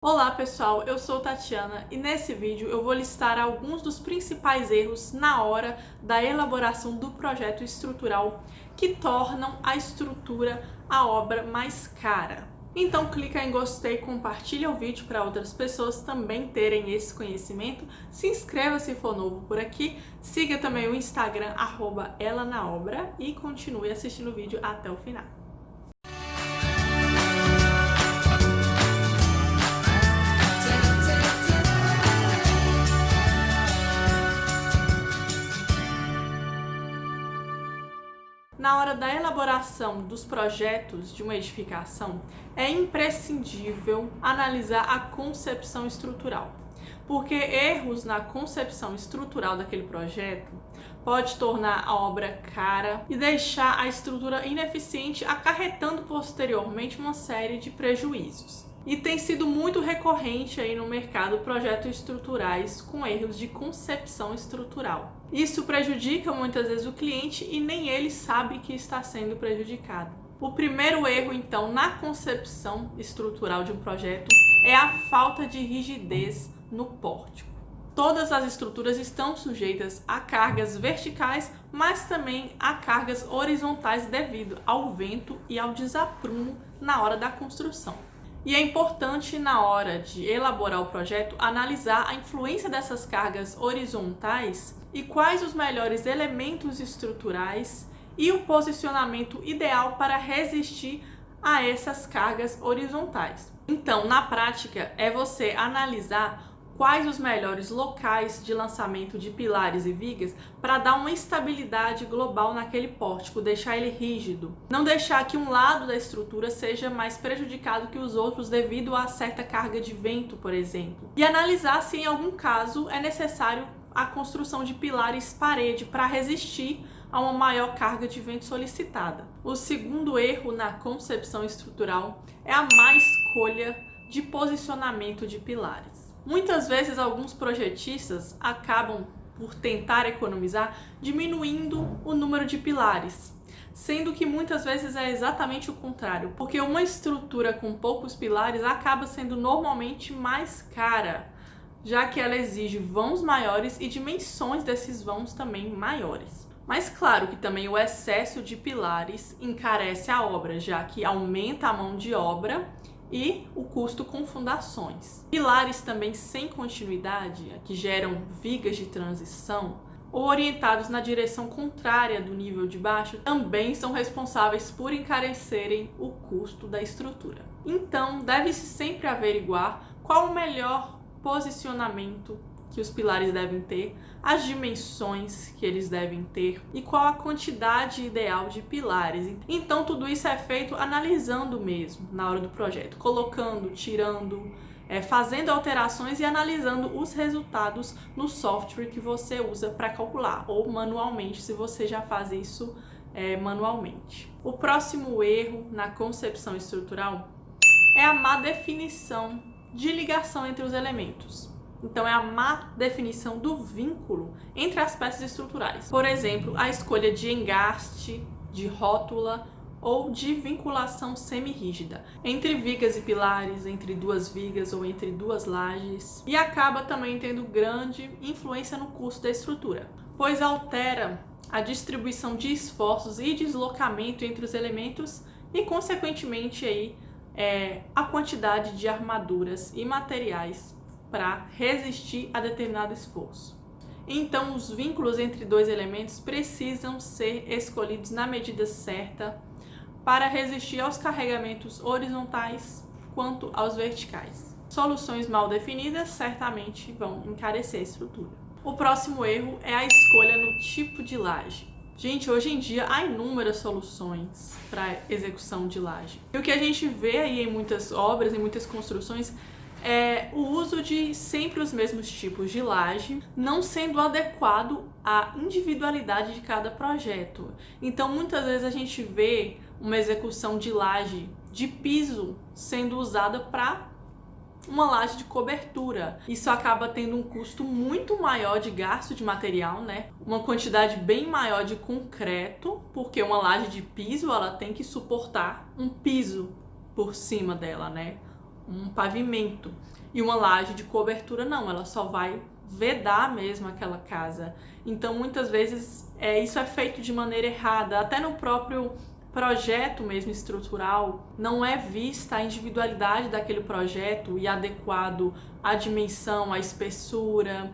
Olá pessoal, eu sou Tatiana e nesse vídeo eu vou listar alguns dos principais erros na hora da elaboração do projeto estrutural que tornam a estrutura, a obra mais cara. Então clica em gostei, compartilha o vídeo para outras pessoas também terem esse conhecimento, se inscreva se for novo por aqui, siga também o Instagram @elanaobra e continue assistindo o vídeo até o final. Na hora da elaboração dos projetos de uma edificação, é imprescindível analisar a concepção estrutural, porque erros na concepção estrutural daquele projeto pode tornar a obra cara e deixar a estrutura ineficiente, acarretando posteriormente uma série de prejuízos. E tem sido muito recorrente aí no mercado projetos estruturais com erros de concepção estrutural. Isso prejudica muitas vezes o cliente e nem ele sabe que está sendo prejudicado. O primeiro erro, então, na concepção estrutural de um projeto é a falta de rigidez no pórtico. Todas as estruturas estão sujeitas a cargas verticais, mas também a cargas horizontais devido ao vento e ao desaprumo na hora da construção. E é importante, na hora de elaborar o projeto, analisar a influência dessas cargas horizontais e quais os melhores elementos estruturais e o posicionamento ideal para resistir a essas cargas horizontais. Então, na prática, é você analisar quais os melhores locais de lançamento de pilares e vigas para dar uma estabilidade global naquele pórtico, deixar ele rígido. Não deixar que um lado da estrutura seja mais prejudicado que os outros devido a certa carga de vento, por exemplo. E analisar se em algum caso é necessário a construção de pilares parede para resistir a uma maior carga de vento solicitada. O segundo erro na concepção estrutural é a má escolha de posicionamento de pilares. Muitas vezes alguns projetistas acabam por tentar economizar diminuindo o número de pilares, sendo que muitas vezes é exatamente o contrário, porque uma estrutura com poucos pilares acaba sendo normalmente mais cara, já que ela exige vãos maiores e dimensões desses vãos também maiores. Mas claro que também o excesso de pilares encarece a obra, já que aumenta a mão de obra e o custo com fundações. Pilares também sem continuidade, que geram vigas de transição, ou orientados na direção contrária do nível de baixo, também são responsáveis por encarecerem o custo da estrutura. Então, deve-se sempre averiguar qual o melhor posicionamento que os pilares devem ter, as dimensões que eles devem ter e qual a quantidade ideal de pilares. Então tudo isso é feito analisando mesmo na hora do projeto, colocando, tirando, fazendo alterações e analisando os resultados no software que você usa para calcular, ou manualmente, se você já faz isso manualmente. O próximo erro na concepção estrutural é a má definição de ligação entre os elementos. Então, é a má definição do vínculo entre as peças estruturais. Por exemplo, a escolha de engaste, de rótula ou de vinculação semi-rígida entre vigas e pilares, entre duas vigas ou entre duas lajes. E acaba também tendo grande influência no custo da estrutura, pois altera a distribuição de esforços e deslocamento entre os elementos e, consequentemente, a quantidade de armaduras e materiais para resistir a determinado esforço. Então, os vínculos entre dois elementos precisam ser escolhidos na medida certa para resistir aos carregamentos horizontais quanto aos verticais. Soluções mal definidas certamente vão encarecer a estrutura. O próximo erro é a escolha no tipo de laje. Gente, hoje em dia há inúmeras soluções para execução de laje. E o que a gente vê aí em muitas obras, em muitas construções, é o uso de sempre os mesmos tipos de laje, não sendo adequado à individualidade de cada projeto. Então, muitas vezes a gente vê uma execução de laje de piso sendo usada para uma laje de cobertura. Isso acaba tendo um custo muito maior de gasto de material, né? Uma quantidade bem maior de concreto, porque uma laje de piso ela tem que suportar um piso por cima dela, né? um pavimento. E uma laje de cobertura não, ela só vai vedar mesmo aquela casa. Então muitas vezes isso é feito de maneira errada, até no próprio projeto mesmo estrutural, não é vista a individualidade daquele projeto e adequado à dimensão, à espessura,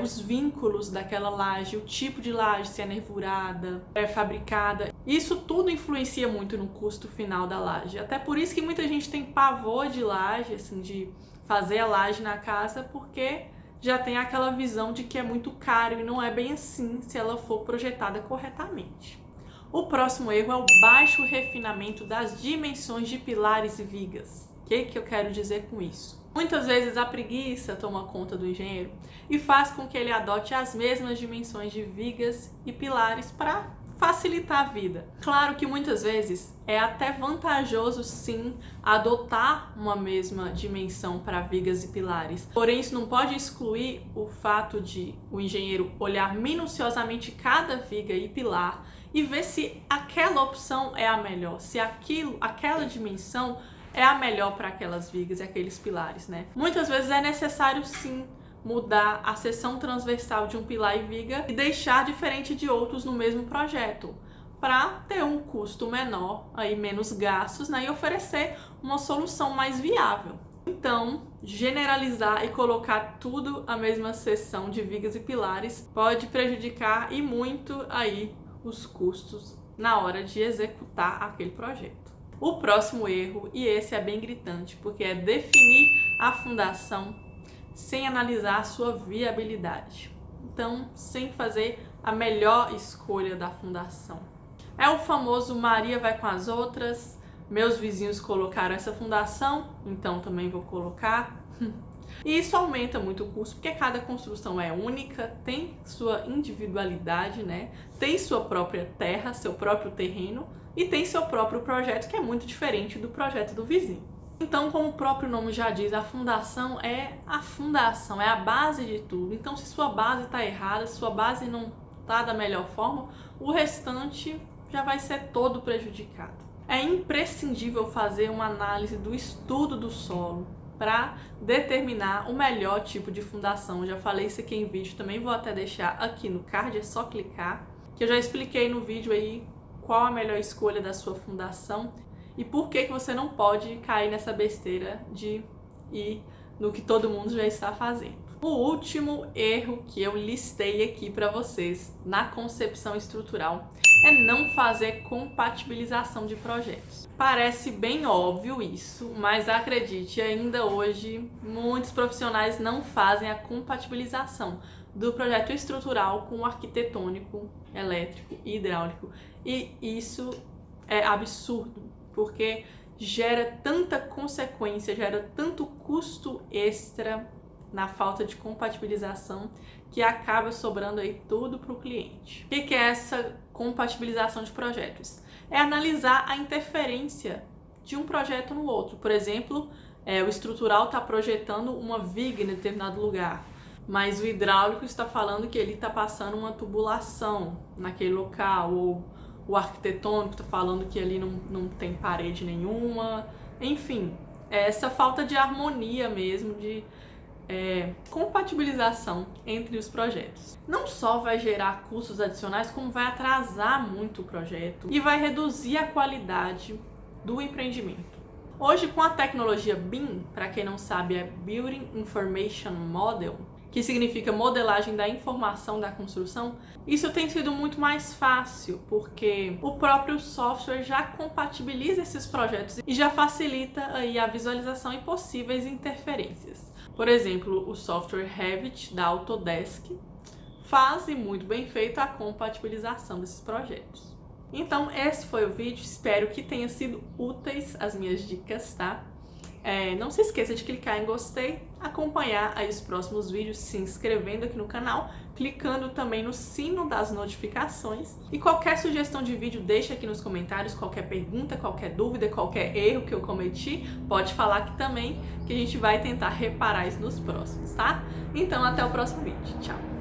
os vínculos daquela laje, o tipo de laje, se é nervurada, fabricada. Isso tudo influencia muito no custo final da laje. Até por isso que muita gente tem pavor de laje, assim, de fazer a laje na casa, porque já tem aquela visão de que é muito caro e não é bem assim se ela for projetada corretamente. O próximo erro é o baixo refinamento das dimensões de pilares e vigas. O que eu quero dizer com isso? Muitas vezes a preguiça toma conta do engenheiro e faz com que ele adote as mesmas dimensões de vigas e pilares para facilitar a vida. Claro que muitas vezes é até vantajoso sim adotar uma mesma dimensão para vigas e pilares. Porém, isso não pode excluir o fato de o engenheiro olhar minuciosamente cada viga e pilar e ver se aquela opção é a melhor, se aquela dimensão é a melhor para aquelas vigas e aqueles pilares, né? Muitas vezes é necessário sim mudar a seção transversal de um pilar e viga e deixar diferente de outros no mesmo projeto, para ter um custo menor, aí menos gastos, né, e oferecer uma solução mais viável. Então, generalizar e colocar tudo a mesma seção de vigas e pilares pode prejudicar e muito aí os custos na hora de executar aquele projeto. O próximo erro, e esse é bem gritante, porque é definir a fundação sem analisar a sua viabilidade. Então, sem fazer a melhor escolha da fundação. É o famoso Maria vai com as outras, meus vizinhos colocaram essa fundação, então também vou colocar. E isso aumenta muito o custo, porque cada construção é única, tem sua individualidade, né? Tem sua própria terra, seu próprio terreno e tem seu próprio projeto, que é muito diferente do projeto do vizinho. Então, como o próprio nome já diz, a fundação, é a base de tudo. Então, se sua base está errada, se sua base não está da melhor forma, o restante já vai ser todo prejudicado. É imprescindível fazer uma análise do estudo do solo para determinar o melhor tipo de fundação. Eu já falei isso aqui em vídeo, também vou até deixar aqui no card, é só clicar, que eu já expliquei no vídeo aí qual a melhor escolha da sua fundação. E por que você não pode cair nessa besteira de ir no que todo mundo já está fazendo. O último erro que eu listei aqui para vocês na concepção estrutural é não fazer compatibilização de projetos. Parece bem óbvio isso, mas acredite, ainda hoje muitos profissionais não fazem a compatibilização do projeto estrutural com o arquitetônico, elétrico e hidráulico. E isso é absurdo, porque gera tanta consequência, gera tanto custo extra na falta de compatibilização que acaba sobrando aí tudo para o cliente. O que é essa compatibilização de projetos? É analisar a interferência de um projeto no outro. Por exemplo, o estrutural está projetando uma viga em determinado lugar, mas o hidráulico está falando que ele está passando uma tubulação naquele local, ou o arquitetônico está falando que ali não tem parede nenhuma. Enfim, essa falta de harmonia mesmo, de compatibilização entre os projetos. Não só vai gerar custos adicionais, como vai atrasar muito o projeto e vai reduzir a qualidade do empreendimento. Hoje, com a tecnologia BIM, para quem não sabe, é Building Information Model, que significa modelagem da informação da construção, isso tem sido muito mais fácil, porque o próprio software já compatibiliza esses projetos e já facilita aí a visualização e possíveis interferências. Por exemplo, o software Revit da Autodesk faz, e muito bem feito, a compatibilização desses projetos. Então, esse foi o vídeo, espero que tenha sido úteis as minhas dicas, tá? Não se esqueça de clicar em gostei, acompanhar aí os próximos vídeos, se inscrevendo aqui no canal, clicando também no sino das notificações. E qualquer sugestão de vídeo, deixa aqui nos comentários, qualquer pergunta, qualquer dúvida, qualquer erro que eu cometi, pode falar aqui também, que a gente vai tentar reparar isso nos próximos, tá? Então, até o próximo vídeo. Tchau!